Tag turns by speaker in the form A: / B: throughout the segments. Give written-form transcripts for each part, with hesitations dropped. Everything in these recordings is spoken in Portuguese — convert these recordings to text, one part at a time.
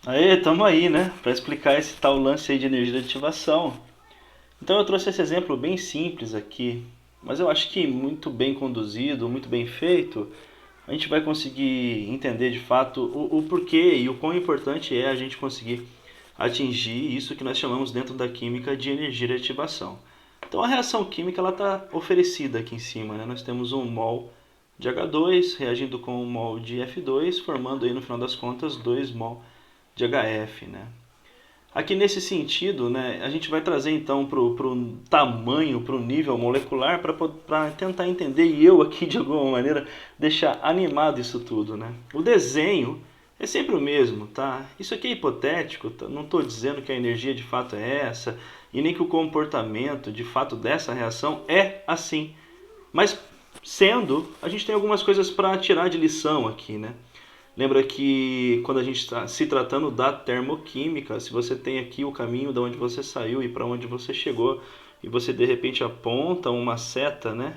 A: Aê, tamo aí, né? Para explicar esse tal lance aí de energia de ativação. Então eu trouxe esse exemplo bem simples aqui, mas eu acho que muito bem conduzido, muito bem feito, a gente vai conseguir entender de fato o porquê e o quão importante é a gente conseguir atingir isso que nós chamamos dentro da química de energia de ativação. Então a reação química ela está oferecida aqui em cima, né? Nós temos um mol de H2 reagindo com um mol de F2, formando aí no final das contas 2 mol de HF, né? Aqui nesse sentido, né, a gente vai trazer então para o tamanho, para o nível molecular, para tentar entender e eu aqui de alguma maneira deixar animado isso tudo. Né? O desenho é sempre o mesmo, tá? Isso aqui é hipotético, tá? Não estou dizendo que a energia de fato é essa e nem que o comportamento de fato dessa reação é assim. Mas sendo, a gente tem algumas coisas para tirar de lição aqui, né? Lembra que quando a gente está se tratando da termoquímica, se você tem aqui o caminho de onde você saiu e para onde você chegou, e você de repente aponta uma seta, né,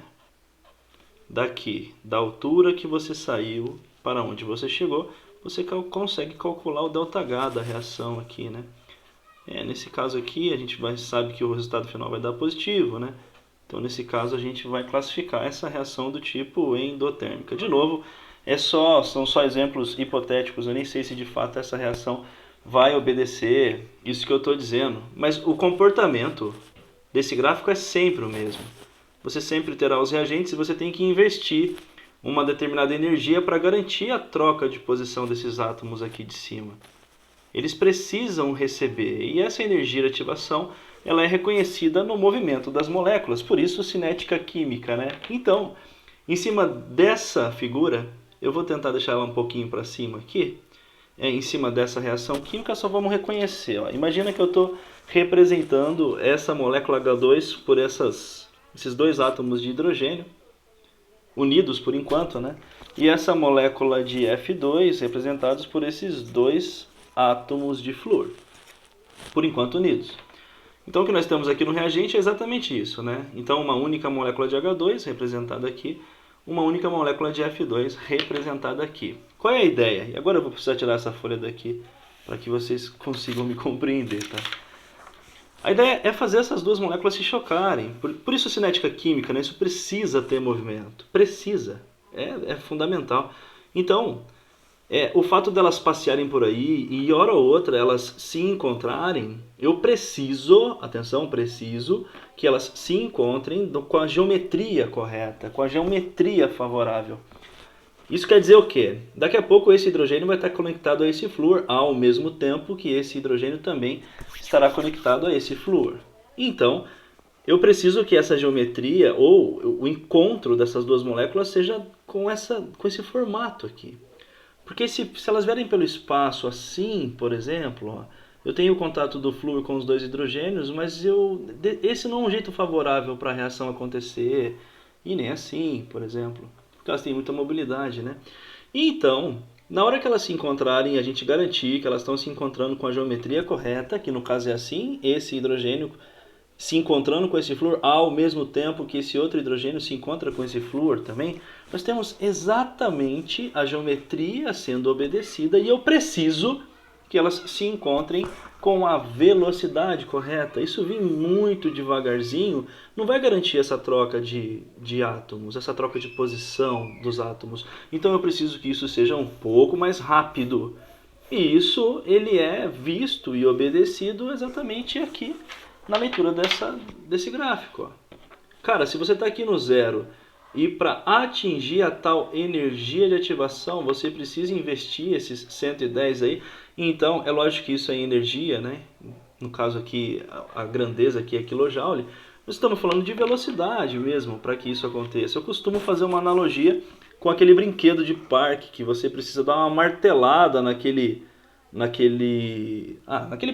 A: daqui, da altura que você saiu para onde você chegou, você consegue calcular o ΔH da reação aqui, né? Nesse caso aqui, a gente sabe que o resultado final vai dar positivo, né? Então, nesse caso, a gente vai classificar essa reação do tipo endotérmica. De novo, são só exemplos hipotéticos, eu nem sei se de fato essa reação vai obedecer isso que eu estou dizendo. Mas o comportamento desse gráfico é sempre o mesmo. Você sempre terá os reagentes e você tem que investir uma determinada energia para garantir a troca de posição desses átomos aqui de cima. Eles precisam receber, e essa energia de ativação ela é reconhecida no movimento das moléculas, por isso cinética química, né? Então, em cima dessa figura, eu vou tentar deixar ela um pouquinho para cima aqui. Em cima dessa reação química, só vamos reconhecer. Ó. Imagina que eu estou representando essa molécula H2 por esses dois átomos de hidrogênio, unidos por enquanto, né? E essa molécula de F2 representados por esses dois átomos de flúor, por enquanto unidos. Então o que nós temos aqui no reagente é exatamente isso, né? Então uma única molécula de H2 representada aqui, uma única molécula de F2 representada aqui. Qual é a ideia? E agora eu vou precisar tirar essa folha daqui para que vocês consigam me compreender, tá? A ideia é fazer essas duas moléculas se chocarem. Por isso cinética química, né? Isso precisa ter movimento. Precisa. É fundamental. Então, o fato delas passearem por aí e hora ou outra elas se encontrarem, eu preciso, atenção, preciso que elas se encontrem com a geometria correta, com a geometria favorável. Isso quer dizer o quê? Daqui a pouco esse hidrogênio vai estar conectado a esse flúor, ao mesmo tempo que esse hidrogênio também estará conectado a esse flúor. Então, eu preciso que essa geometria, ou o encontro dessas duas moléculas, seja com esse formato aqui. Porque se elas vierem pelo espaço assim, por exemplo, ó, eu tenho o contato do flúor com os dois hidrogênios, mas esse não é um jeito favorável para a reação acontecer, e nem assim, por exemplo, porque elas têm muita mobilidade, né? Então, na hora que elas se encontrarem, a gente garantir que elas estão se encontrando com a geometria correta, que no caso é assim, esse hidrogênio se encontrando com esse flúor ao mesmo tempo que esse outro hidrogênio se encontra com esse flúor também, nós temos exatamente a geometria sendo obedecida e eu preciso que elas se encontrem com a velocidade correta. Isso vir muito devagarzinho não vai garantir essa troca de átomos, essa troca de posição dos átomos. Então eu preciso que isso seja um pouco mais rápido. E isso ele é visto e obedecido exatamente aqui na leitura desse gráfico. Ó. Cara, se você está aqui no zero e para atingir a tal energia de ativação você precisa investir esses 110 aí, então é lógico que isso é energia, né? No caso aqui, a grandeza aqui é quilojoule. Nós estamos falando de velocidade mesmo para que isso aconteça. Eu costumo fazer uma analogia com aquele brinquedo de parque que você precisa dar uma martelada naquele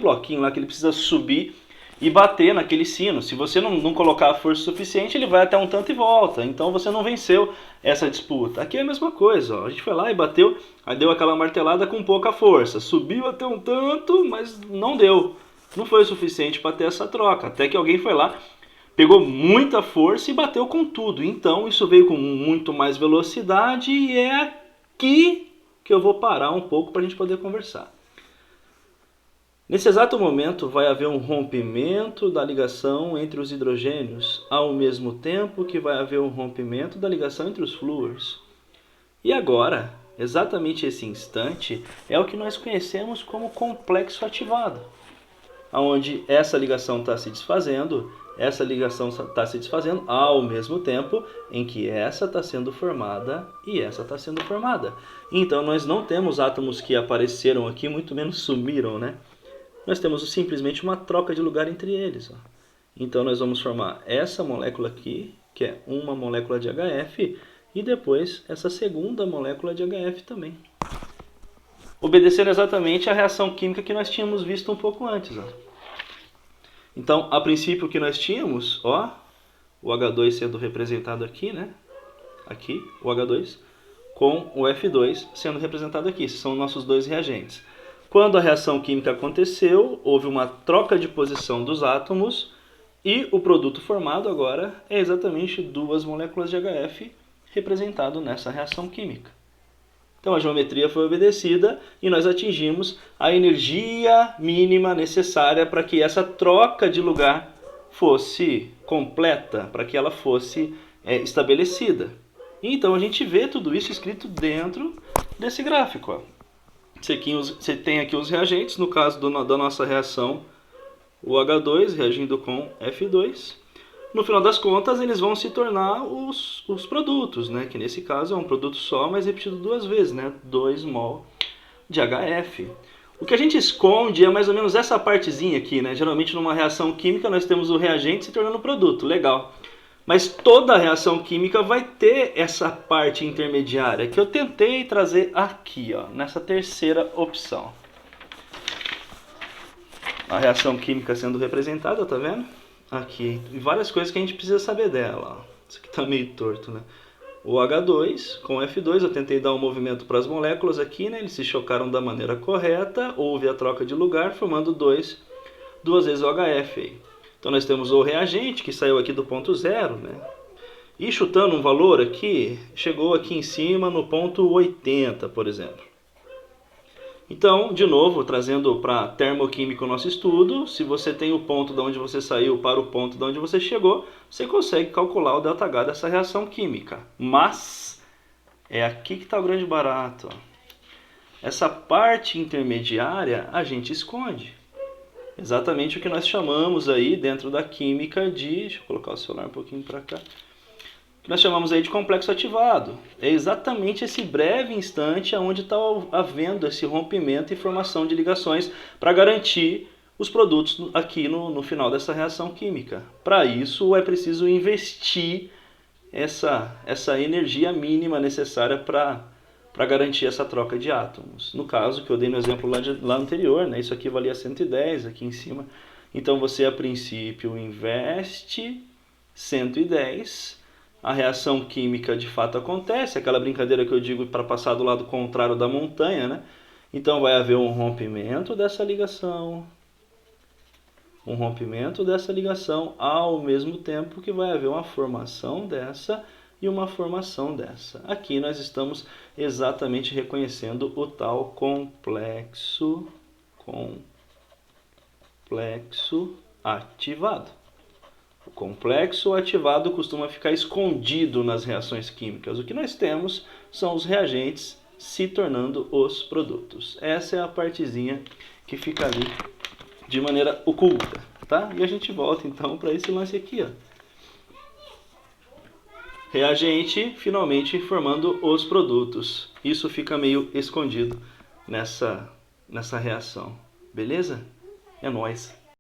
A: bloquinho lá que ele precisa subir e bater naquele sino. Se você não colocar a força suficiente, ele vai até um tanto e volta. Então você não venceu essa disputa. Aqui é a mesma coisa. Ó. A gente foi lá e bateu, aí deu aquela martelada com pouca força. Subiu até um tanto, mas não deu. Não foi o suficiente para ter essa troca. Até que alguém foi lá, pegou muita força e bateu com tudo. Então isso veio com muito mais velocidade e é aqui que eu vou parar um pouco para a gente poder conversar. Nesse exato momento vai haver um rompimento da ligação entre os hidrogênios, ao mesmo tempo que vai haver um rompimento da ligação entre os flúors. E agora, exatamente esse instante, é o que nós conhecemos como complexo ativado, onde essa ligação está se desfazendo ao mesmo tempo em que essa está sendo formada e essa está sendo formada. Então nós não temos átomos que apareceram aqui, muito menos sumiram, né? Nós temos simplesmente uma troca de lugar entre eles. Ó. Então nós vamos formar essa molécula aqui, que é uma molécula de HF, e depois essa segunda molécula de HF também. Obedecendo exatamente a reação química que nós tínhamos visto um pouco antes. Ó. Então, a princípio, o que nós tínhamos, ó, o H2 sendo representado aqui, né? Aqui, o H2, com o F2 sendo representado aqui. Esses são nossos dois reagentes. Quando a reação química aconteceu, houve uma troca de posição dos átomos e o produto formado agora é exatamente duas moléculas de HF representado nessa reação química. Então a geometria foi obedecida e nós atingimos a energia mínima necessária para que essa troca de lugar fosse completa, para que ela fosse estabelecida. Então a gente vê tudo isso escrito dentro desse gráfico. Ó. Você tem aqui os reagentes, no caso da nossa reação, o H2 reagindo com F2. No final das contas, eles vão se tornar os produtos, né? Que nesse caso é um produto só, mas repetido duas vezes, né? 2 mol de HF. O que a gente esconde é mais ou menos essa partezinha aqui, né? Geralmente numa reação química nós temos o reagente se tornando produto, legal. Mas toda reação química vai ter essa parte intermediária que eu tentei trazer aqui, ó, nessa terceira opção. A reação química sendo representada, tá vendo? Aqui. E várias coisas que a gente precisa saber dela. Ó. Isso aqui tá meio torto, né? O H2 com F2, eu tentei dar um movimento para as moléculas aqui, né? Eles se chocaram da maneira correta, houve a troca de lugar, formando duas vezes o HF aí. Então nós temos o reagente, que saiu aqui do ponto zero, né? E chutando um valor aqui, chegou aqui em cima no ponto 80, por exemplo. Então, de novo, trazendo para termoquímica o nosso estudo, se você tem o ponto de onde você saiu para o ponto de onde você chegou, você consegue calcular o ΔH dessa reação química. Mas, é aqui que está o grande barato. Ó. Essa parte intermediária a gente esconde. Exatamente o que nós chamamos aí dentro da química de... Deixa eu colocar o celular um pouquinho para cá. Que nós chamamos aí de complexo ativado. É exatamente esse breve instante onde está havendo esse rompimento e formação de ligações para garantir os produtos aqui no final dessa reação química. Para isso é preciso investir essa energia mínima necessária para garantir essa troca de átomos. No caso que eu dei no exemplo lá anterior, né? Isso aqui valia 110 aqui em cima. Então você a princípio investe 110, a reação química de fato acontece, aquela brincadeira que eu digo para passar do lado contrário da montanha, né? Então vai haver um rompimento dessa ligação, ao mesmo tempo que vai haver uma formação dessa e uma formação dessa. Aqui nós estamos exatamente reconhecendo o tal complexo ativado. O complexo ativado costuma ficar escondido nas reações químicas. O que nós temos são os reagentes se tornando os produtos. Essa é a partezinha que fica ali de maneira oculta, tá? E a gente volta então para esse lance aqui, ó. Reagente finalmente formando os produtos. Isso fica meio escondido nessa reação. Beleza? É nóis!